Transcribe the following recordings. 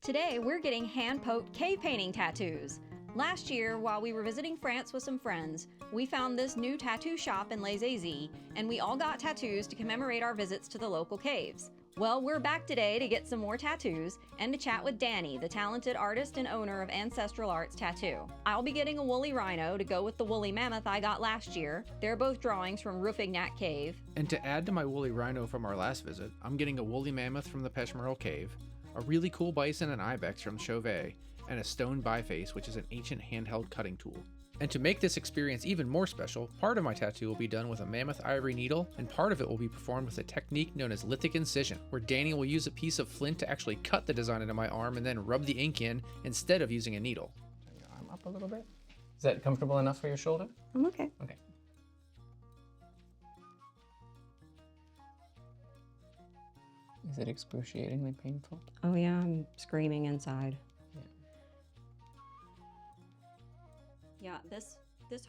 Today, we're getting hand-poked cave painting tattoos. Last year, while we were visiting France with some friends, we found this new tattoo shop in Les Eyzies, and we all got tattoos to commemorate our visits to the local caves. Well, we're back today to get some more tattoos and to chat with Danny, the talented artist and owner of Ancestral.Arts.Tattoo. I'll be getting a woolly rhino to go with the woolly mammoth I got last year. They're both drawings from Roofignac Cave. And to add to my woolly rhino from our last visit, I'm getting a woolly mammoth from the Peshmeral Cave, a really cool bison and ibex from Chauvet, and a stone biface, which is an ancient handheld cutting tool. And to make this experience even more special, part of my tattoo will be done with a mammoth ivory needle, and part of it will be performed with a technique known as lithic incision, where Danny will use a piece of flint to actually cut the design into my arm and then rub the ink in instead of using a needle. Turn your arm up a little bit. Is that comfortable enough for your shoulder? I'm okay. Okay. Is it excruciatingly painful? Oh yeah, I'm screaming inside. Yeah, this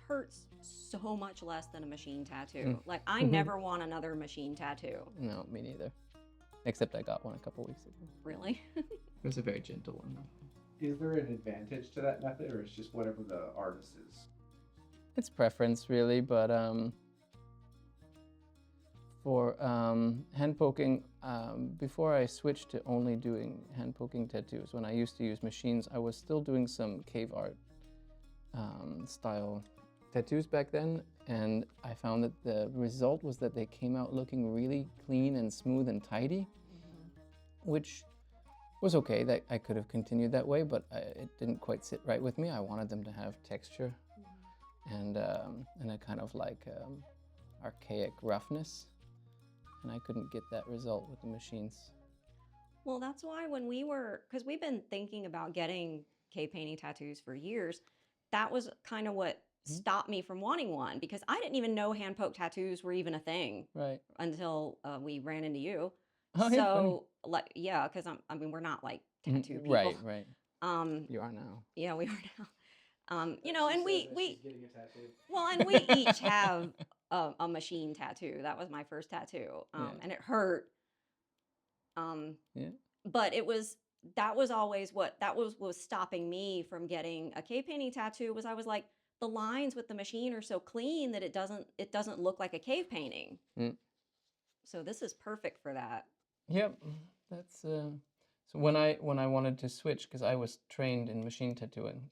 hurts so much less than a machine tattoo. Like, I never want another machine tattoo. No, me neither. Except I got one a couple weeks ago. Really? It was a very gentle one. Is there an advantage to that method, or is it just whatever the artist is? It's preference, really, but for hand poking, before I switched to only doing hand poking tattoos, when I used to use machines, I was still doing some cave art style tattoos back then, and I found that the result was that they came out looking really clean and smooth and tidy, which was okay. That I could have continued that way, but it didn't quite sit right with me. I wanted them to have texture and a kind of like archaic roughness, and I couldn't get that result with the machines. Well, that's why when because we've been thinking about getting cave painting tattoos for years, that was kind of what stopped me from wanting one, because I didn't even know hand poke tattoos were even a thing. Right. Until we ran into you. Oh, So, like, yeah, because I mean, we're not like tattoo people. Right, right. You are now. Yeah, we are now. You know, and we Getting a tattoo. well, and we each have a machine tattoo. That was my first tattoo, and it hurt. Yeah. But that was always what was stopping me from getting a cave painting tattoo. Was I was like, the lines with the machine are so clean that it doesn't look like a cave painting. So this is perfect for that. Yep. That's so when I wanted to switch, because I was trained in machine tattooing,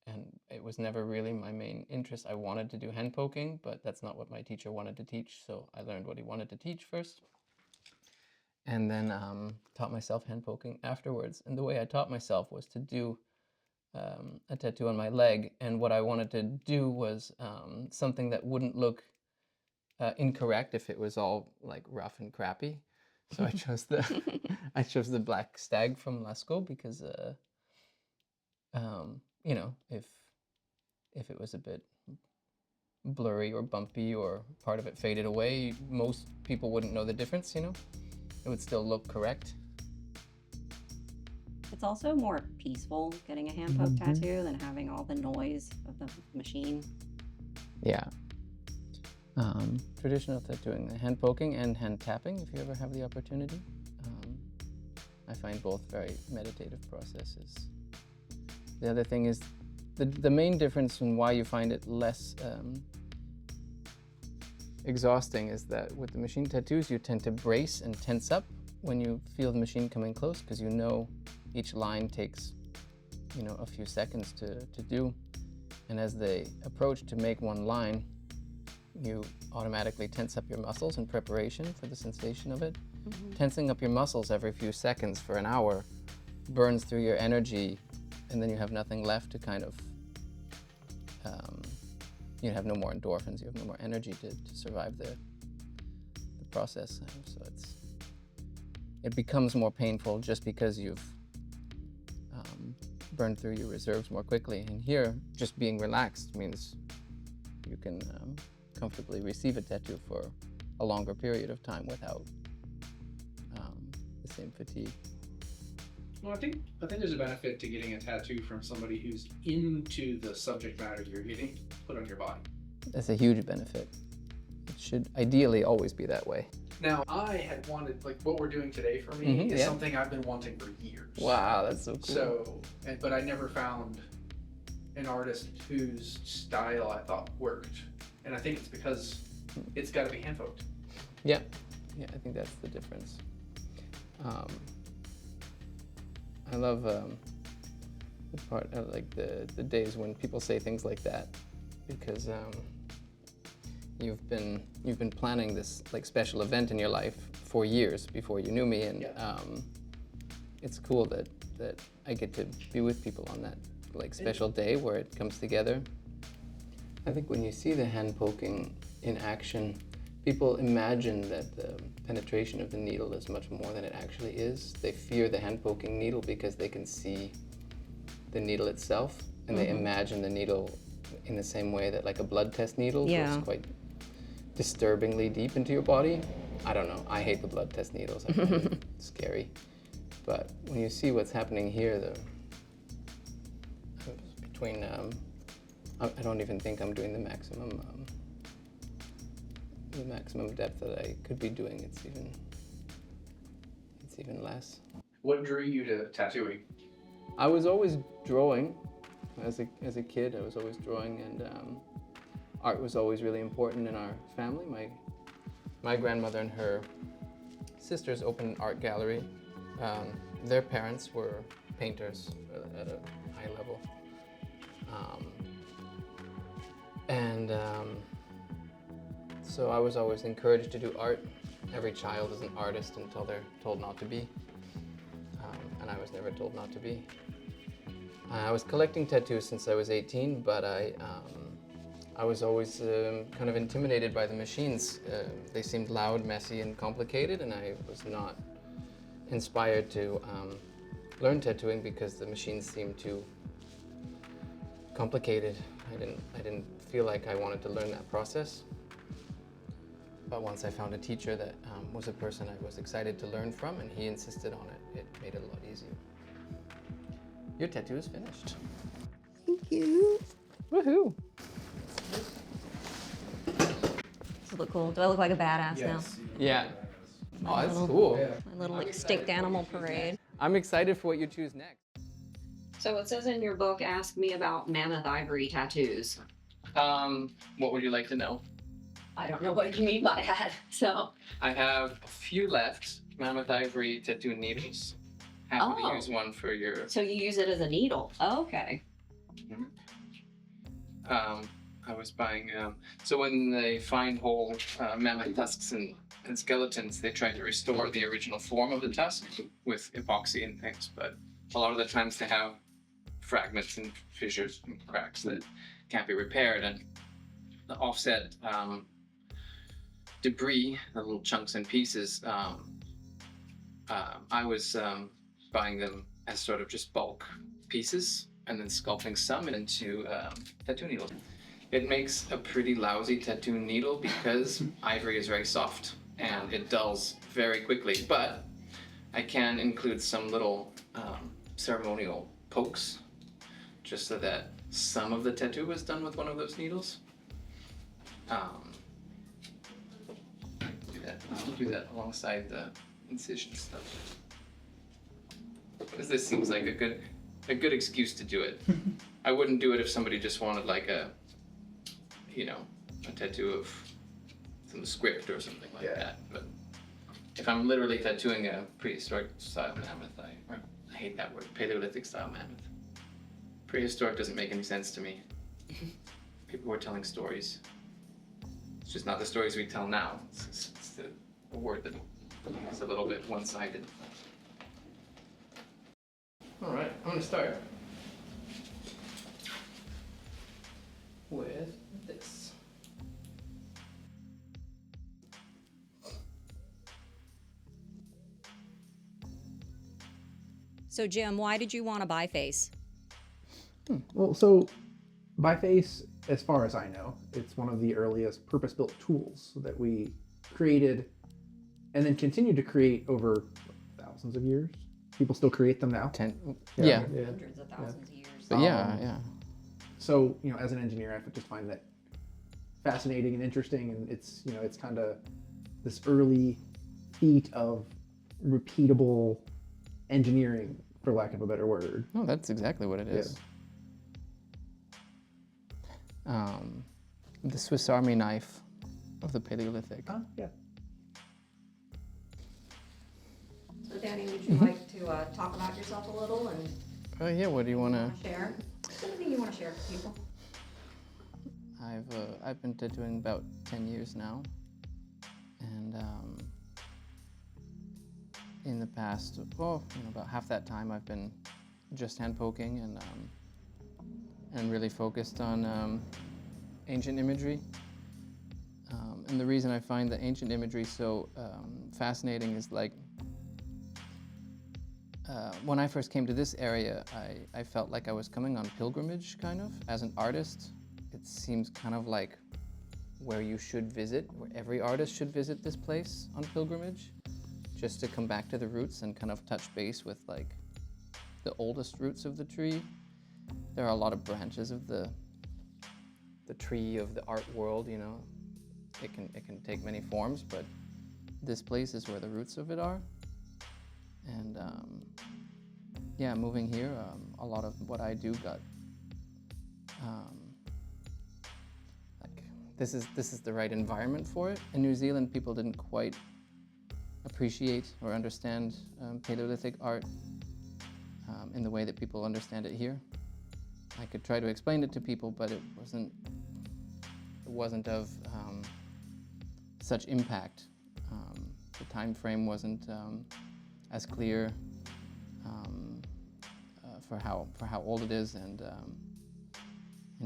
and it was never really my main interest. I wanted to do hand poking, but that's not what my teacher wanted to teach. So I learned what he wanted to teach first, and then taught myself hand poking afterwards. And the way I taught myself was to do a tattoo on my leg, and what I wanted to do was something that wouldn't look incorrect if it was all like rough and crappy. So I chose the black stag from Lascaux because you know, if it was a bit blurry or bumpy or part of it faded away, most people wouldn't know the difference, you know? It would still look correct. It's also more peaceful getting a hand poke tattoo than having all the noise of the machine. Yeah. Traditional tattooing, hand poking and hand tapping, if you ever have the opportunity. I find both very meditative processes. The other thing is the main difference in why you find it less exhausting is that with the machine tattoos, you tend to brace and tense up when you feel the machine coming close, because you know each line takes, you know, a few seconds to do. And as they approach to make one line, you automatically tense up your muscles in preparation for the sensation of it. Tensing up your muscles every few seconds for an hour burns through your energy, and then you have nothing left to kind of, you have no more endorphins, you have no more energy to survive the process. So it becomes more painful just because you've burned through your reserves more quickly. And here, just being relaxed means you can comfortably receive a tattoo for a longer period of time without the same fatigue. Well, I think there's a benefit to getting a tattoo from somebody who's into the subject matter you're getting put on your body. That's a huge benefit. should ideally always be that way. Now, I had wanted, like, what we're doing today for me is something I've been wanting for years. Wow, that's so cool. So, but I never found an artist whose style I thought worked. And I think it's because it's got to be hand-poked. Yeah, I think that's the difference. I love the part of like the days when people say things like that, because you've been planning this like special event in your life for years before you knew me, and it's cool that I get to be with people on that like special day where it comes together. I think when you see the hand poking in action, people imagine that the penetration of the needle is much more than it actually is. They fear the hand poking needle because they can see the needle itself, and they imagine the needle in the same way that like a blood test needle goes quite disturbingly deep into your body. I don't know, I hate the blood test needles, I find it scary. But when you see what's happening here, between, I don't even think I'm doing the maximum depth that I could be doing. It's even less. What drew you to tattooing? I was always drawing. As a kid, I was always drawing, and art was always really important in our family. My grandmother and her sisters opened an art gallery. Their parents were painters at a high level. So I was always encouraged to do art. Every child is an artist until they're told not to be. And I was never told not to be. I was collecting tattoos since I was 18, but I was always kind of intimidated by the machines. They seemed loud, messy, and complicated, and I was not inspired to learn tattooing because the machines seemed too complicated. I didn't feel like I wanted to learn that process. But once I found a teacher that was a person I was excited to learn from, and he insisted on it, it made it a lot easier. Your tattoo is finished. Thank you. Woohoo! Does it look cool? Do I look like a badass now? Yeah. Oh, that's little- cool. Yeah. My little extinct animal parade. I'm excited for what you choose next. So it says in your book, ask me about mammoth ivory tattoos. What would you like to know? I don't know what you mean by that, so. I have a few left. Mammoth ivory tattoo needles. Happy to use one for your. So you use it as a needle? Okay. I was buying. So when they find whole mammoth tusks and skeletons, they try to restore the original form of the tusk with epoxy and things. But a lot of the times they have fragments and fissures and cracks that can't be repaired, and the offset debris, the little chunks and pieces. I was buying them as sort of just bulk pieces and then sculpting some into tattoo needles. It makes a pretty lousy tattoo needle because ivory is very soft and it dulls very quickly, but I can include some little ceremonial pokes just so that some of the tattoo was done with one of those needles. I'll do that alongside the incision stuff, because this seems like a good excuse to do it. I wouldn't do it if somebody just wanted like a tattoo of some script or something like that. But if I'm literally tattooing a prehistoric style mammoth, I hate that word, Paleolithic style mammoth. Prehistoric doesn't make any sense to me. People were telling stories. It's just not the stories we tell now. It's a word that is a little bit one-sided. All right, I'm gonna start with this. So Jim, why did you want a biface? Well, so biface, as far as I know, it's one of the earliest purpose-built tools that we created and then continued to create over thousands of years. People still create them now. Yeah. Hundreds of thousands of years. But yeah. So, as an engineer, I just find that fascinating and interesting, and it's, you know, it's kind of this early feat of repeatable engineering, for lack of a better word. No, that's exactly what it is. The Swiss Army knife of the Paleolithic. Yeah. So Danny, would you like to talk about yourself a little and Yeah, what do you want to share? Anything you want to share with people? I've been tattooing about 10 years now, and in the past, well, you know, about half that time I've been just hand poking and really focused on ancient imagery. And the reason I find the ancient imagery so fascinating is, like, when I first came to this area, I felt like I was coming on pilgrimage, kind of. As an artist, it seems kind of like where you should visit, where every artist should visit this place on pilgrimage, just to come back to the roots and kind of touch base with, like, the oldest roots of the tree. There are a lot of branches of the tree of the art world, you know. It can take many forms, but this place is where the roots of it are. And yeah, moving here, a lot of what I do got like, this is the right environment for it. In New Zealand, people didn't quite appreciate or understand Paleolithic art in the way that people understand it here. I could try to explain it to people, but it wasn't of such impact. The time frame wasn't as clear for how old it is, and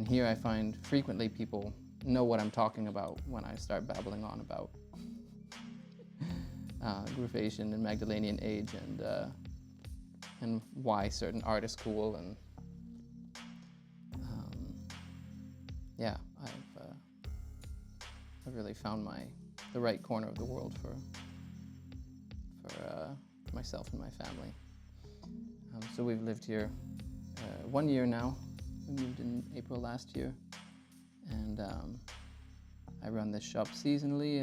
here I find frequently people know what I'm talking about when I start babbling on about Groovation and Magdalenian age and why certain art is cool, and yeah, I've really found the right corner of the world for myself and my family. So we've lived here 1 year now. We moved in April last year, and I run this shop seasonally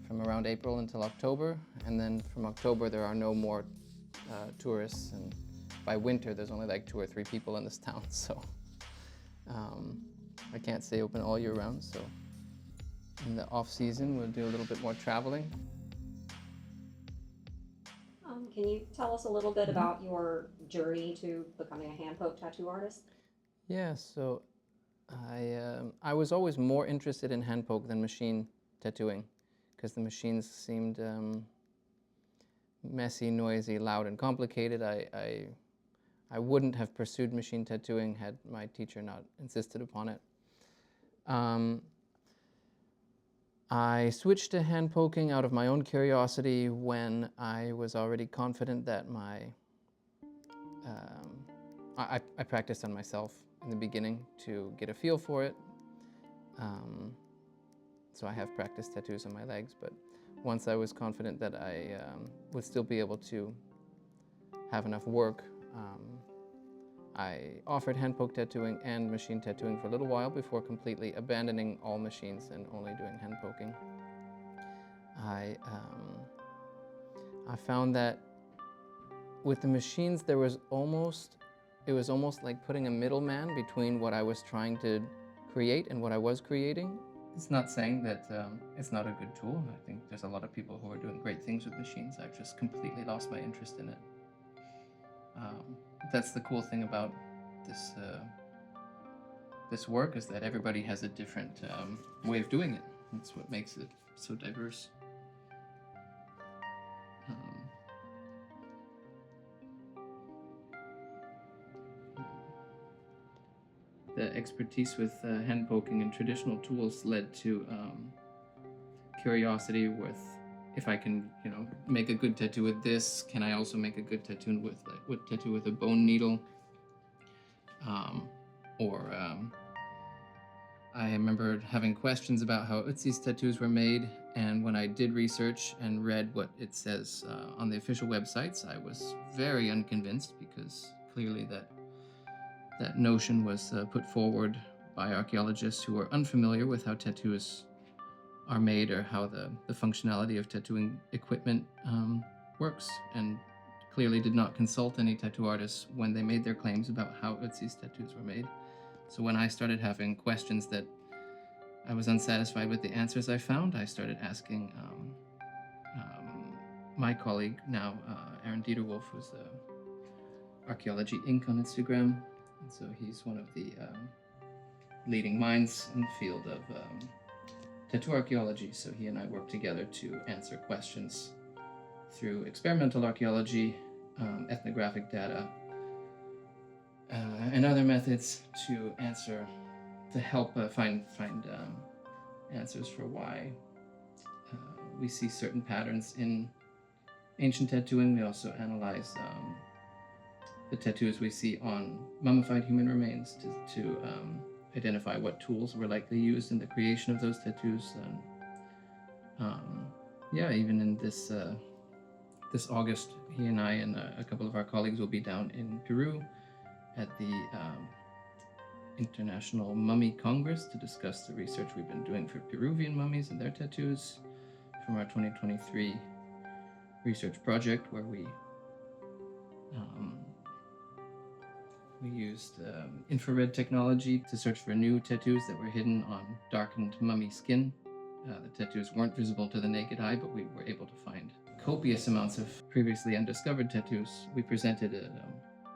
from around April until October, and then from October there are no more tourists, and by winter there's only like 2 or 3 people in this town, so I can't stay open all year round. So in the off season we'll do a little bit more traveling. Can you tell us a little bit about your journey to becoming a hand-poke tattoo artist? Yeah, so I was always more interested in hand poke than machine tattooing, because the machines seemed messy, noisy, loud, and complicated. I wouldn't have pursued machine tattooing had my teacher not insisted upon it. I switched to hand poking out of my own curiosity when I was already confident that I practiced on myself in the beginning to get a feel for it. So I have practiced tattoos on my legs, but once I was confident that I would still be able to have enough work, I offered hand poke tattooing and machine tattooing for a little while before completely abandoning all machines and only doing hand poking. I found that with the machines it was almost like putting a middleman between what I was trying to create and what I was creating. It's not saying that it's not a good tool. I think there's a lot of people who are doing great things with machines. I've just completely lost my interest in it. That's the cool thing about this work, is that everybody has a different way of doing it. That's what makes it so diverse. The expertise with hand poking and traditional tools led to curiosity with, if I can, you know, make a good tattoo with this, can I also make a good tattoo with a bone needle? I remember having questions about how Ötzi's tattoos were made, and when I did research and read what it says on the official websites, I was very unconvinced, because clearly that notion was put forward by archaeologists who are unfamiliar with how tattoos are made or how the functionality of tattooing equipment works, and clearly did not consult any tattoo artists when they made their claims about how Ötzi's tattoos were made. So when I started having questions that I was unsatisfied with the answers I found, I started asking my colleague now, Aaron Dieterwolf, who's Archaeology Inc. on Instagram. And so he's one of the leading minds in the field of tattoo archaeology. So he and I work together to answer questions through experimental archaeology, ethnographic data, and other methods to help find answers for why we see certain patterns in ancient tattooing. We also analyze the tattoos we see on mummified human remains to identify what tools were likely used in the creation of those tattoos. And even in this August, he and I and a couple of our colleagues will be down in Peru at the International Mummy Congress to discuss the research we've been doing for Peruvian mummies and their tattoos from our 2023 research project, where we used infrared technology to search for new tattoos that were hidden on darkened mummy skin. The tattoos weren't visible to the naked eye, but we were able to find copious amounts of previously undiscovered tattoos. We presented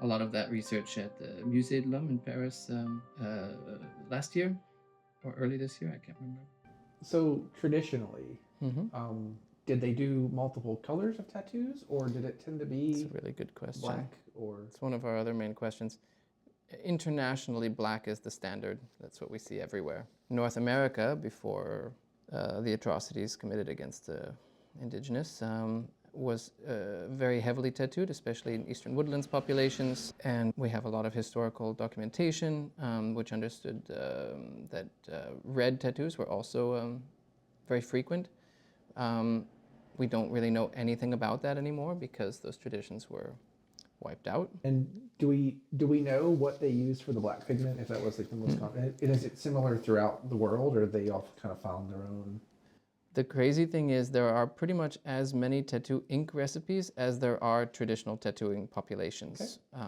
a lot of that research at the Musée de l'Homme in Paris last year, or early this year, I can't remember. So traditionally, did they do multiple colors of tattoos, or did it tend to be It's a really good question. black? Or It's one of our other main questions. Internationally, black is the standard. That's what we see everywhere. North America, before the atrocities committed against the indigenous, was very heavily tattooed, especially in eastern woodlands populations. And we have a lot of historical documentation which understood that red tattoos were also very frequent. We don't really know anything about that anymore because those traditions were wiped out. and do we know what they used for the black pigment? If that was like the most common, and is it similar throughout the world, or they all kind of found their own? The crazy thing is there are pretty much as many tattoo ink recipes as there are traditional tattooing populations. Okay.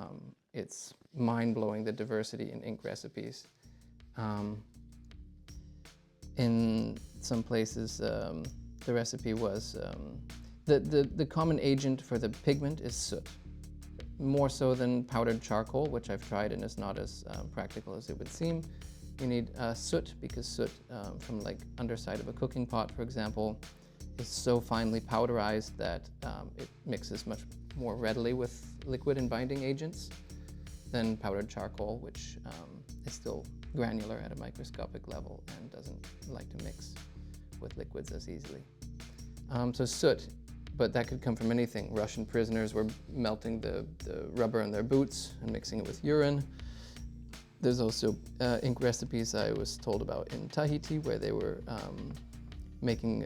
It's mind-blowing, the diversity in ink recipes. In some places, the recipe was, the common agent for the pigment is soot. More so than powdered charcoal, which I've tried and is not as practical as it would seem. You need soot, because soot from like underside of a cooking pot, for example, is so finely powderized that it mixes much more readily with liquid and binding agents than powdered charcoal, which is still granular at a microscopic level and doesn't like to mix with liquids as easily. So soot, but that could come from anything. Russian prisoners were melting the rubber in their boots and mixing it with urine. There's also ink recipes I was told about in Tahiti, where they were making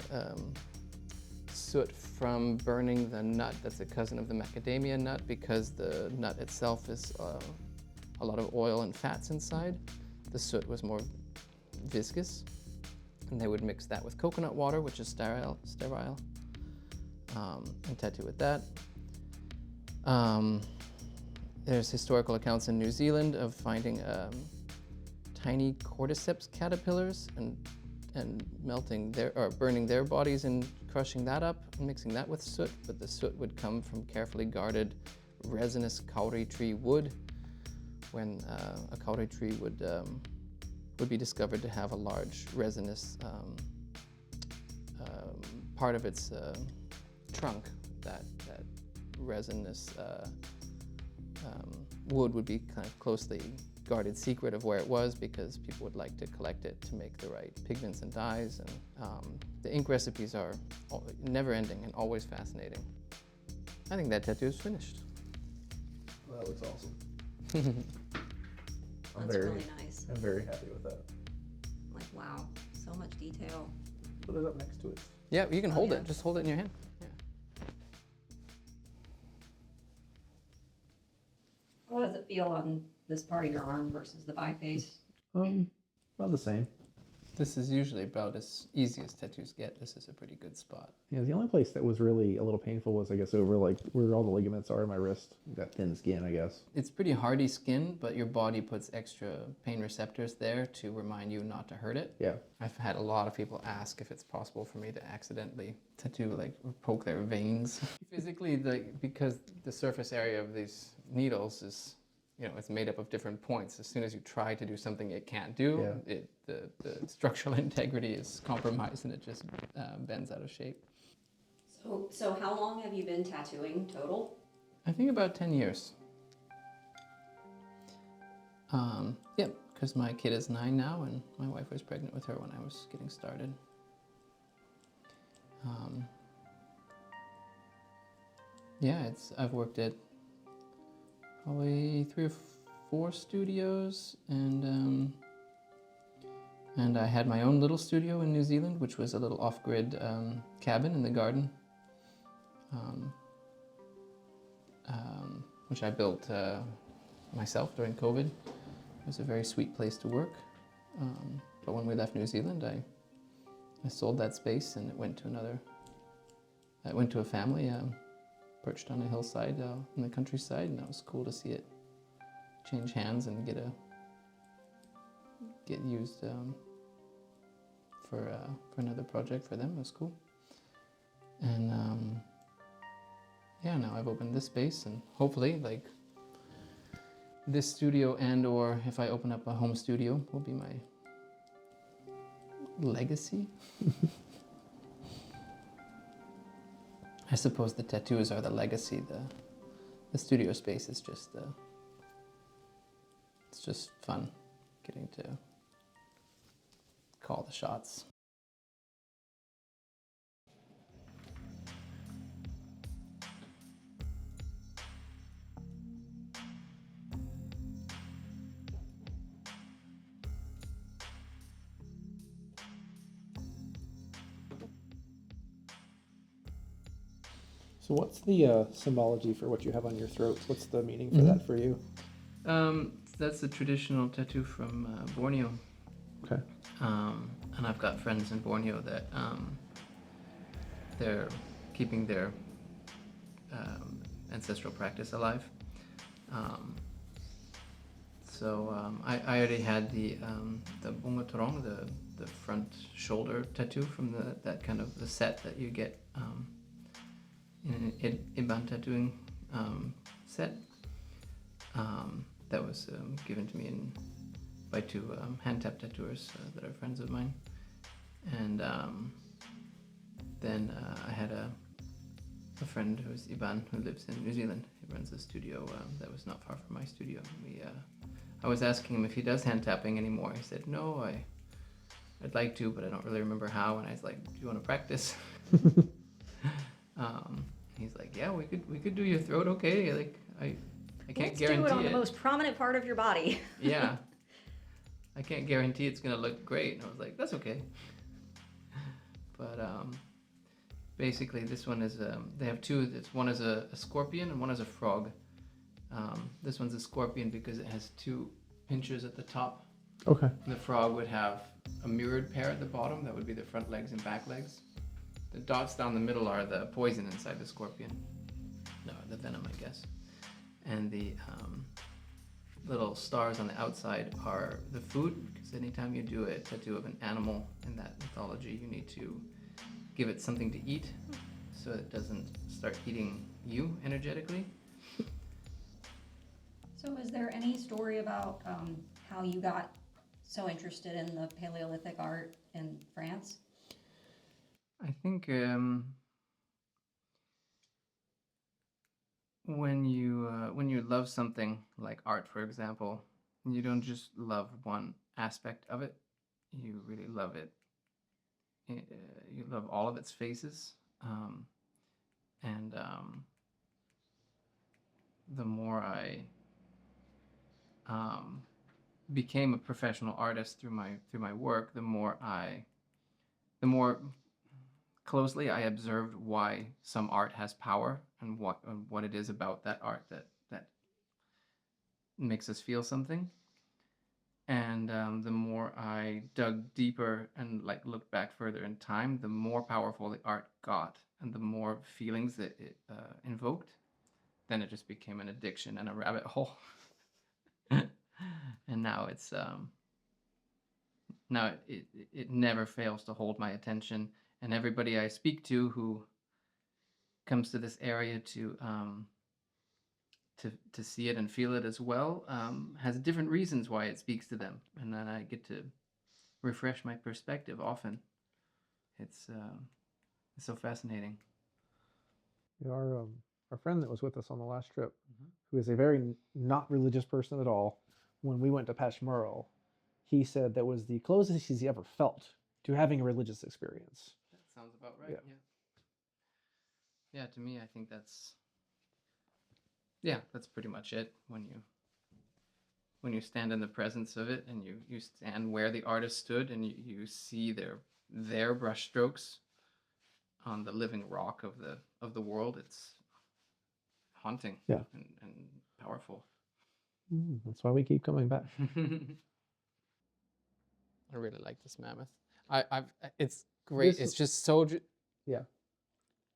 soot from burning the nut that's a cousin of the macadamia nut, because the nut itself is a lot of oil and fats inside. The soot was more viscous, and they would mix that with coconut water, which is sterile, and tattoo with that. There's historical accounts in New Zealand of finding tiny cordyceps caterpillars and melting burning their bodies and crushing that up and mixing that with soot. But the soot would come from carefully guarded resinous kauri tree wood. When a kauri tree would be discovered to have a large resinous part of its trunk, that resinous wood would be kind of closely guarded secret of where it was, because people would like to collect it to make the right pigments and dyes. And the ink recipes are never ending and always fascinating. I think that tattoo is finished. Well, that looks awesome. That's really nice. I'm very happy with that. Like, wow, so much detail. Put it up next to it. Yeah, you can hold it. Just hold it in your hand. How does it feel on this part of your arm versus the biface? About the same. This is usually about as easy as tattoos get. This is a pretty good spot. Yeah, the only place that was really a little painful was, I guess, over like where all the ligaments are in my wrist. That thin skin, I guess. It's pretty hardy skin, but your body puts extra pain receptors there to remind you not to hurt it. Yeah. I've had a lot of people ask if it's possible for me to accidentally tattoo, like, or poke their veins. Physically, because the surface area of these needles is, it's made up of different points. As soon as you try to do something it can't do, the structural integrity is compromised and it just bends out of shape. So how long have you been tattooing total? I think about 10 years. Yep, because my kid is 9 now and my wife was pregnant with her when I was getting started. Yeah, I've worked at probably 3 or 4 studios, and I had my own little studio in New Zealand, which was a little off-grid cabin in the garden, which I built myself during COVID. It was a very sweet place to work, but when we left New Zealand, I sold that space and it went to a family perched on a hillside in the countryside, and that was cool to see it change hands and get used for another project for them. It was cool. And yeah, now I've opened this space, and hopefully, like, this studio or if I open up a home studio will be my legacy. I suppose the tattoos are the legacy. The studio space is just it's just fun getting to call the shots. So what's the symbology for what you have on your throat? What's the meaning for that for you? That's the traditional tattoo from Borneo. Okay. And I've got friends in Borneo that they're keeping their ancestral practice alive. I already had the bunga torong, the front shoulder tattoo from that kind of the set that you get in an Iban tattooing set. That was given to me by 2 hand tap tattooers that are friends of mine. And then I had a friend who's Iban who lives in New Zealand. He runs a studio that was not far from my studio. I was asking him if he does hand tapping anymore. He said, no, I'd like to, but I don't really remember how. And I was like, do you want to practice? He's like, yeah, we could do your throat, okay. Like, I can't guarantee Let's do it on the most prominent part of your body. Yeah. I can't guarantee it's going to look great. And I was like, that's okay. But basically this one is, they have 2. One is a scorpion and one is a frog. This one's a scorpion because it has 2 pinchers at the top. Okay. And the frog would have a mirrored pair at the bottom. That would be the front legs and back legs. The dots down the middle are the poison inside the scorpion. No, the venom, I guess. And the little stars on the outside are the food, because anytime you do a tattoo of an animal in that mythology, you need to give it something to eat so it doesn't start eating you energetically. So is there any story about how you got so interested in the Paleolithic art in France? I think when you love something like art, for example, you don't just love one aspect of it. You really love it. You love all of its faces, and the more I became a professional artist through my work, the more closely I observed why some art has power and what it is about that art that makes us feel something. And And the more I dug deeper and like looked back further in time, the more powerful the art got, and the more feelings that it invoked. Then it just became an addiction and a rabbit hole. And now it's now it never fails to hold my attention. And everybody I speak to who comes to this area to see it and feel it as well has different reasons why it speaks to them, and then I get to refresh my perspective often. It's so fascinating. Our friend that was with us on the last trip, who is a very not religious person at all, when we went to Peshmerga, he said that was the closest he's ever felt to having a religious experience. That sounds about right. Yeah, to me, I think that's pretty much it. When you stand in the presence of it, and you stand where the artist stood, and you see their brushstrokes on the living rock of the world, it's haunting. Yeah. And powerful. That's why we keep coming back. I really like this mammoth. It's great. It's just so. Yeah.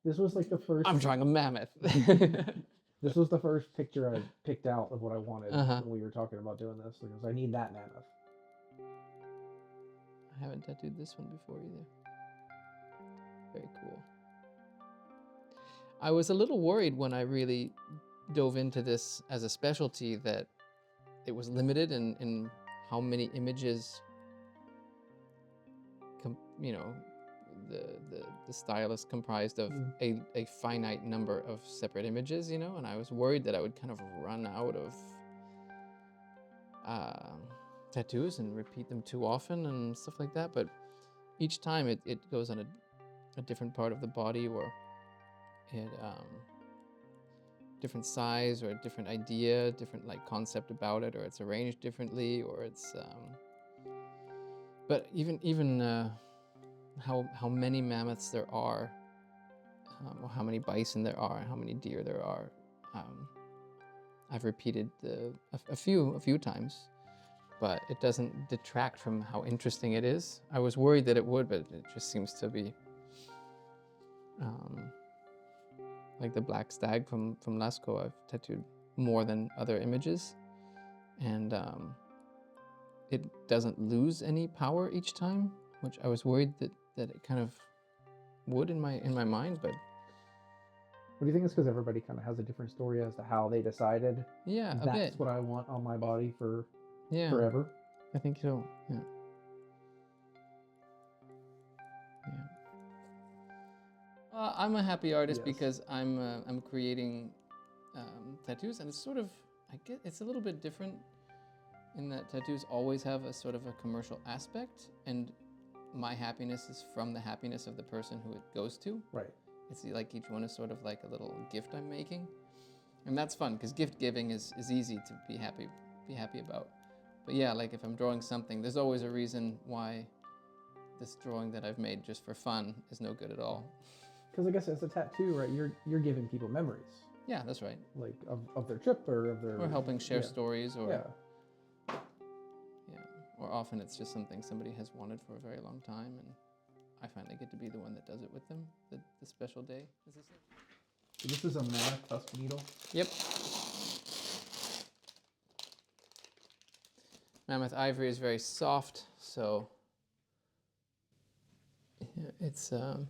This was like the first. I'm drawing a mammoth. This was the first picture I picked out of what I wanted when we were talking about doing this, because I need that mammoth. I haven't tattooed this one before either. Very cool. I was a little worried when I really dove into this as a specialty that it was limited in how many images, the style is comprised of a finite number of separate images, and I was worried that I would kind of run out of tattoos and repeat them too often and stuff like that. But each time it goes on a different part of the body, or it different size, or a different idea, different like concept about it, or it's arranged differently, or it's but even how many mammoths there are, or how many bison there are, how many deer there are, I've repeated a few times, but it doesn't detract from how interesting it is. I was worried that it would, but it just seems to be like the black stag from Lascaux. I've tattooed more than other images, and it doesn't lose any power each time, which I was worried that it kind of would in my mind. But what do you think? It's because everybody kind of has a different story as to how they decided. Yeah, a that's bit. What I want on my body for forever. I think so. Yeah. I'm a happy artist because I'm creating tattoos, and it's sort of, I get, it's a little bit different in that tattoos always have a sort of a commercial aspect, and my happiness is from the happiness of the person who it goes to. Right. It's like each one is sort of like a little gift I'm making, and that's fun because gift giving is easy to be happy about. But yeah, like if I'm drawing something, there's always a reason why this drawing that I've made just for fun is no good at all. Because I guess as a tattoo, right, you're giving people memories. Yeah, that's right. Like of their trip or of their. Or helping share stories, or yeah. Or often it's just something somebody has wanted for a very long time, and I finally get to be the one that does it with them. The special day. Is this it? So this is a mammoth tusk needle. Yep. Mammoth ivory is very soft, so it's a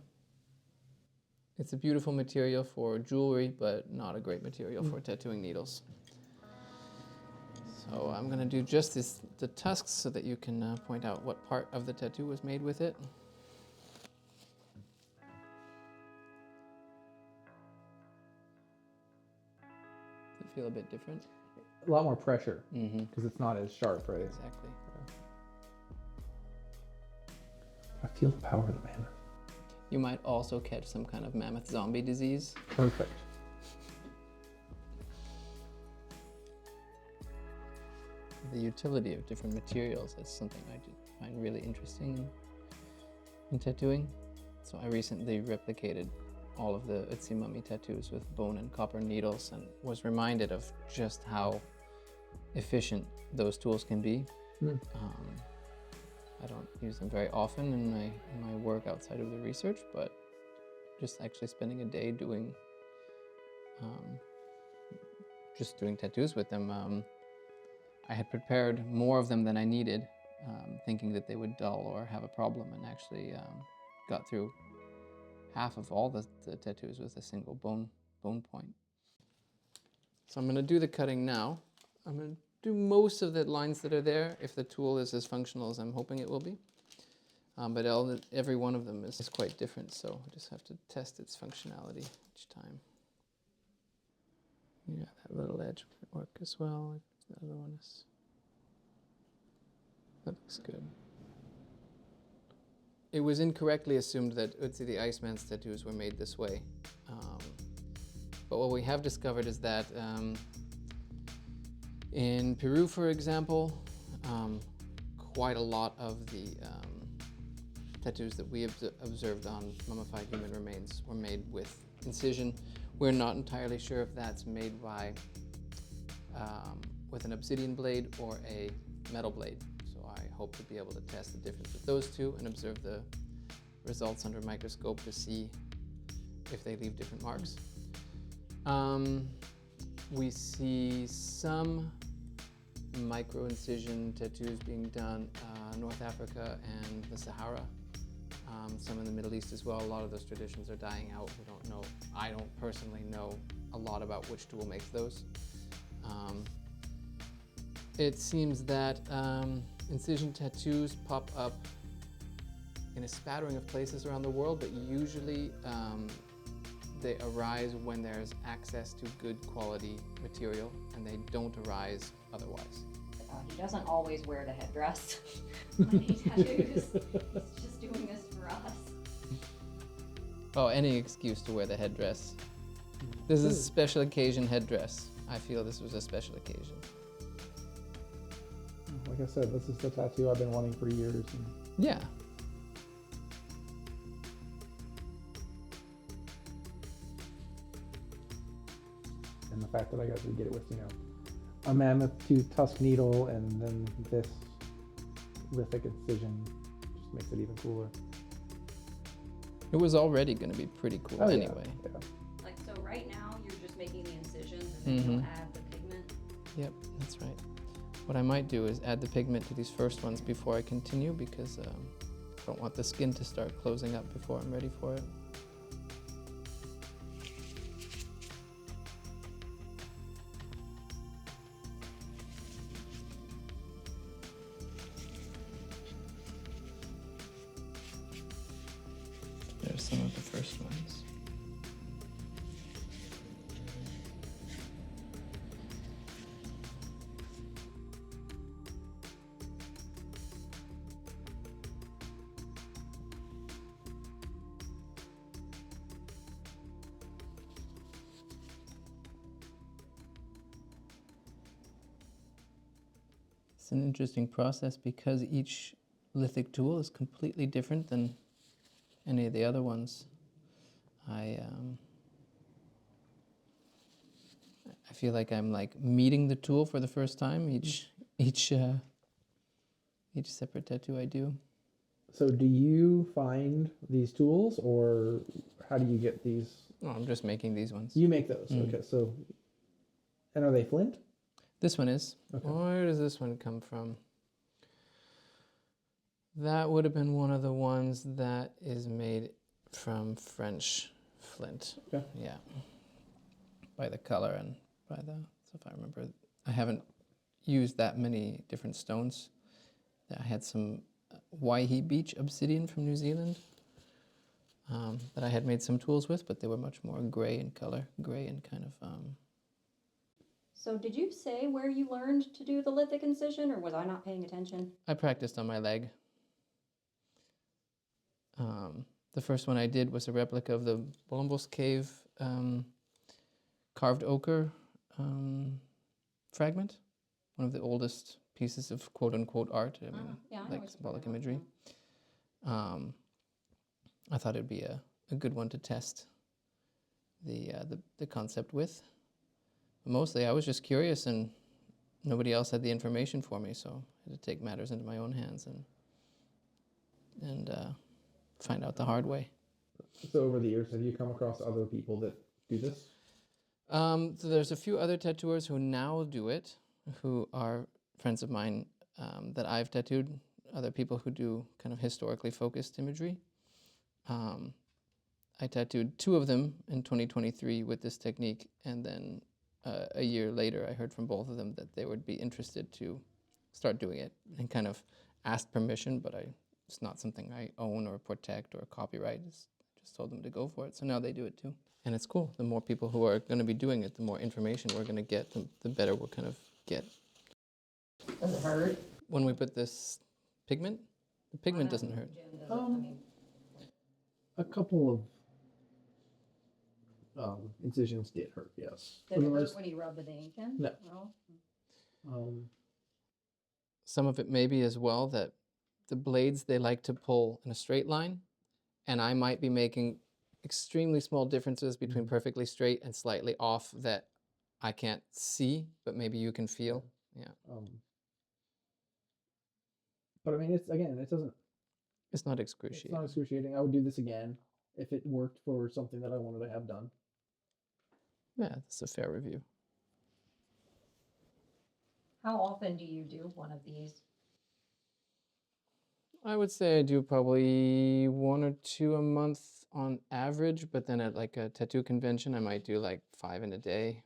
beautiful material for jewelry, but not a great material for tattooing needles. So I'm going to do just the tusks so that you can point out what part of the tattoo was made with it. Does it feel a bit different? A lot more pressure because it's not as sharp, right? Exactly. I feel the power of the mammoth. You might also catch some kind of mammoth zombie disease. Perfect. The utility of different materials is something I find really interesting in tattooing. So I recently replicated all of the Ötzi mummy tattoos with bone and copper needles, and was reminded of just how efficient those tools can be. I don't use them very often in my work outside of the research, but just actually spending a day doing just doing tattoos with them. I had prepared more of them than I needed, thinking that they would dull or have a problem, and actually got through half of all the tattoos with a single bone point. So I'm going to do the cutting now. I'm going to do most of the lines that are there if the tool is as functional as I'm hoping it will be. But every one of them is quite different, so I just have to test its functionality each time. Yeah, that little edge might work as well. The other one is... That looks good. It was incorrectly assumed that Ötzi the Iceman's tattoos were made this way. But what we have discovered is that in Peru, for example, quite a lot of the tattoos that we observed on mummified human remains were made with incision. We're not entirely sure if that's made by with an obsidian blade or a metal blade. So I hope to be able to test the difference with those two and observe the results under a microscope to see if they leave different marks. We see some micro-incision tattoos being done North Africa and the Sahara. Some in the Middle East as well. A lot of those traditions are dying out. We don't know. I don't personally know a lot about which tool makes those. It seems that incision tattoos pop up in a spattering of places around the world, but usually they arise when there's access to good quality material, and they don't arise otherwise. He doesn't always wear the headdress when he tattoos. He's just doing this for us. Oh, any excuse to wear the headdress. This is a special occasion headdress. I feel this was a special occasion. Like I said, this is the tattoo I've been wanting for years. And yeah. and the fact that I got to get it with, a mammoth tooth tusk needle and then this lithic incision just makes it even cooler. It was already going to be pretty cool anyway. Yeah. Like, so right now you're just making the incisions and then you'll add the pigment? Yep, that's right. What I might do is add the pigment to these first ones before I continue, because I don't want the skin to start closing up before I'm ready for it. There's some of the first ones. It's an interesting process because each lithic tool is completely different than any of the other ones. I feel like I'm like meeting the tool for the first time each separate tattoo I do. So do you find these tools, or how do you get these? Oh, I'm just making these ones. You make those, okay. So, and are they flint? This one is. Okay. Where does this one come from? That would have been one of the ones that is made from French flint. Okay. Yeah. By the color and by the, so if I remember, I haven't used that many different stones. I had some Waihi Beach obsidian from New Zealand that I had made some tools with, but they were much more gray in color, gray and kind of... So did you say where you learned to do the lithic incision, or was I not paying attention? I practiced on my leg. The first one I did was a replica of the Bolombos cave carved ochre fragment, one of the oldest pieces of quote-unquote art, I mean, like symbolic imagery. I thought it'd be a good one to test the concept with. Mostly I was just curious and nobody else had the information for me, so I had to take matters into my own hands and find out the hard way. So over the years, have you come across other people that do this? So there's a few other tattooers who now do it, who are friends of mine that I've tattooed, other people who do kind of historically focused imagery. I tattooed 2 of them in 2023 with this technique, and then a year later I heard from both of them that they would be interested to start doing it, and kind of asked permission, but it's not something I own or protect or copyright. Just told them to go for it, so now they do it too. And it's cool. The more people who are going to be doing it, the more information we're going to get, the better we'll kind of get. Does it hurt? When we put this pigment, the pigment doesn't hurt. A couple of incisions did hurt, yes. Did it hurt when you rubbed the ink in? No. No? Some of it may be as well that the blades, they like to pull in a straight line, and I might be making extremely small differences between perfectly straight and slightly off that I can't see, but maybe you can feel. Yeah. But I mean, it's It's not it's excruciating. not excruciating. I would do this again if it worked for something that I wanted to have done. Yeah, that's a fair review. How often do you do one of these? I would say I do probably 1 or 2 a month on average, but then at like a tattoo convention, I might do like 5 in a day.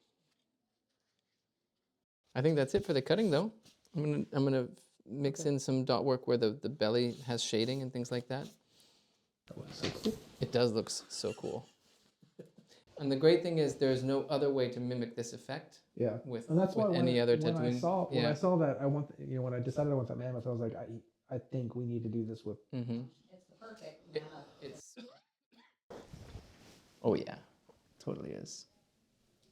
I think that's it for the cutting, though. I'm gonna mix in some dot work where the belly has shading and things like that. It does look so cool. And the great thing is there's no other way to mimic this effect. Yeah, With, and that's why any other when tattooing. when I saw that, when I decided I want that mammoth, I was like, I think we need to do this with. Mm-hmm. It's the perfect It's. Oh yeah, totally is.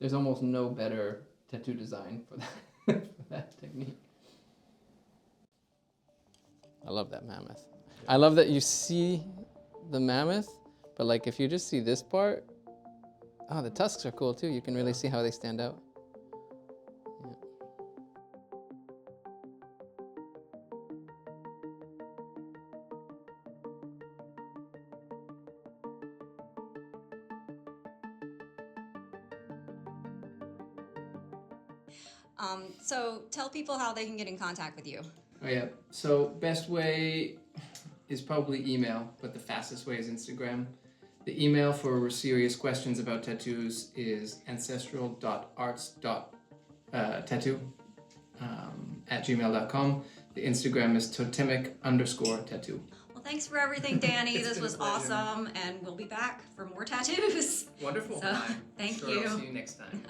There's almost no better tattoo design for that for that technique. I love that mammoth. I love that you see the mammoth, but like if you just see this part, oh, the tusks are cool too. You can really see how they stand out. Yeah. So tell people how they can get in contact with you. Oh yeah. So best way is probably email, but the fastest way is Instagram. The email for serious questions about tattoos is Ancestral.Arts.Tattoo at gmail.com. The Instagram is totemic_tattoo. Well, thanks for everything, Danny. It's This been a was pleasure. awesome, and we'll be back for more tattoos. Wonderful. So, thank Sure, you. I'll see you next time.